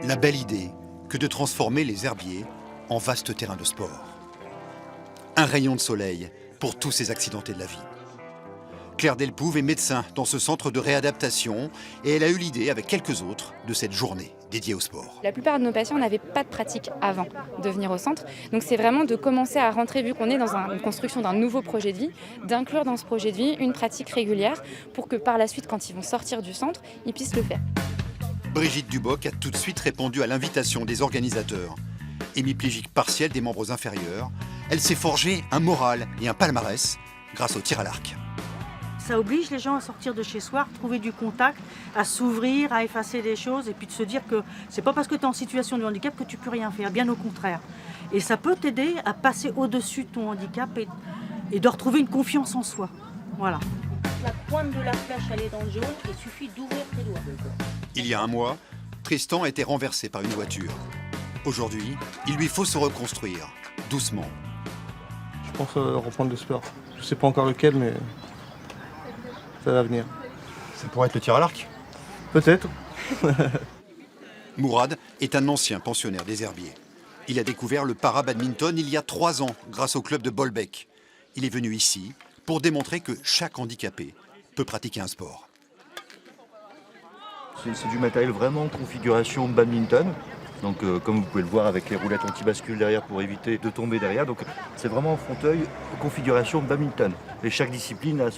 La belle idée que de transformer les herbiers en vastes terrains de sport. Un rayon de soleil pour tous ces accidentés de la vie. Claire Delpouve est médecin dans ce centre de réadaptation et elle a eu l'idée, avec quelques autres, de cette journée dédiée au sport. La plupart de nos patients n'avaient pas de pratique avant de venir au centre. Donc c'est vraiment de commencer à rentrer, vu qu'on est dans une construction d'un nouveau projet de vie, d'inclure dans ce projet de vie une pratique régulière pour que par la suite, quand ils vont sortir du centre, ils puissent le faire. Brigitte Duboc a tout de suite répondu à l'invitation des organisateurs. Hémiplégique partielle des membres inférieurs, elle s'est forgé un moral et un palmarès grâce au tir à l'arc. Ça oblige les gens à sortir de chez soi, à trouver du contact, à s'ouvrir, à effacer des choses et puis de se dire que c'est pas parce que tu es en situation de handicap que tu peux rien faire, bien au contraire. Et ça peut t'aider à passer au-dessus de ton handicap et de retrouver une confiance en soi. Voilà. La pointe de la flèche, elle est dans le jaune, il suffit d'ouvrir tes doigts. Il y a un mois, Tristan a été renversé par une voiture. Aujourd'hui, il lui faut se reconstruire, doucement. Je pense reprendre le sport. Je ne sais pas encore lequel, mais ça va venir. Ça pourrait être le tir à l'arc? Peut-être. Mourad est un ancien pensionnaire des herbiers. Il a découvert le para-badminton il y a 3 ans grâce au club de Bolbec. Il est venu ici pour démontrer que chaque handicapé peut pratiquer un sport. C'est du matériel vraiment configuration badminton. Donc comme vous pouvez le voir avec les roulettes anti-bascule derrière pour éviter de tomber derrière. Donc c'est vraiment un fauteuil configuration badminton. Et chaque discipline a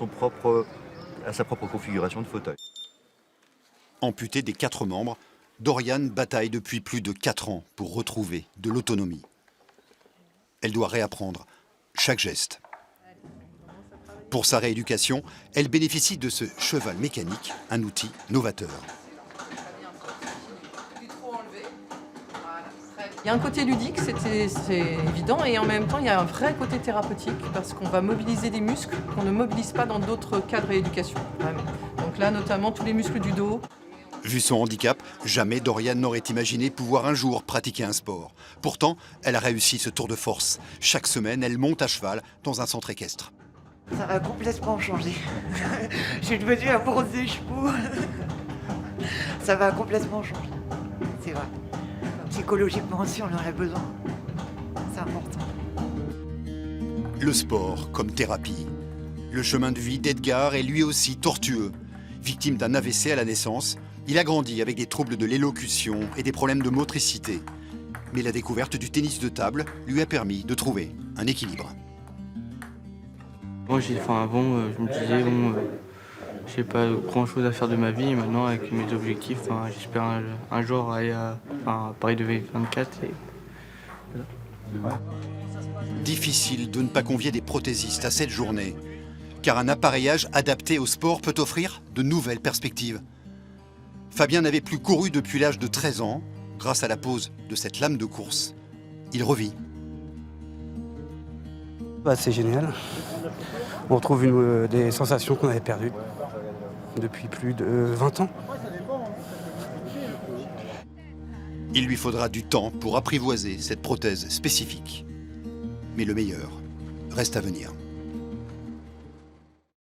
sa propre configuration de fauteuil. Amputée des 4 membres, Doriane bataille depuis plus de 4 ans pour retrouver de l'autonomie. Elle doit réapprendre chaque geste. Pour sa rééducation, elle bénéficie de ce cheval mécanique, un outil novateur. Il y a un côté ludique, c'est évident, et en même temps, il y a un vrai côté thérapeutique parce qu'on va mobiliser des muscles qu'on ne mobilise pas dans d'autres cas de rééducation. Vraiment. Donc là, notamment tous les muscles du dos. Vu son handicap, jamais Doriane n'aurait imaginé pouvoir un jour pratiquer un sport. Pourtant, elle a réussi ce tour de force. Chaque semaine, elle monte à cheval dans un centre équestre. Ça va complètement changer. Je suis devenue amoureuse des chevaux. Ça va complètement changer. C'est vrai. Psychologiquement aussi, on en a besoin. C'est important. Le sport comme thérapie. Le chemin de vie d'Edgar est lui aussi tortueux. Victime d'un AVC à la naissance, il a grandi avec des troubles de l'élocution et des problèmes de motricité. Mais la découverte du tennis de table lui a permis de trouver un équilibre. Moi, avant, je me disais, j'ai pas grand chose à faire de ma vie. Et maintenant, avec mes objectifs, j'espère un jour aller à Paris 2024. Et voilà. Difficile de ne pas convier des prothésistes à cette journée, car un appareillage adapté au sport peut offrir de nouvelles perspectives. Fabien n'avait plus couru depuis l'âge de 13 ans. Grâce à la pose de cette lame de course, il revit. C'est génial. On retrouve des sensations qu'on avait perdues depuis plus de 20 ans. Il lui faudra du temps pour apprivoiser cette prothèse spécifique. Mais le meilleur reste à venir.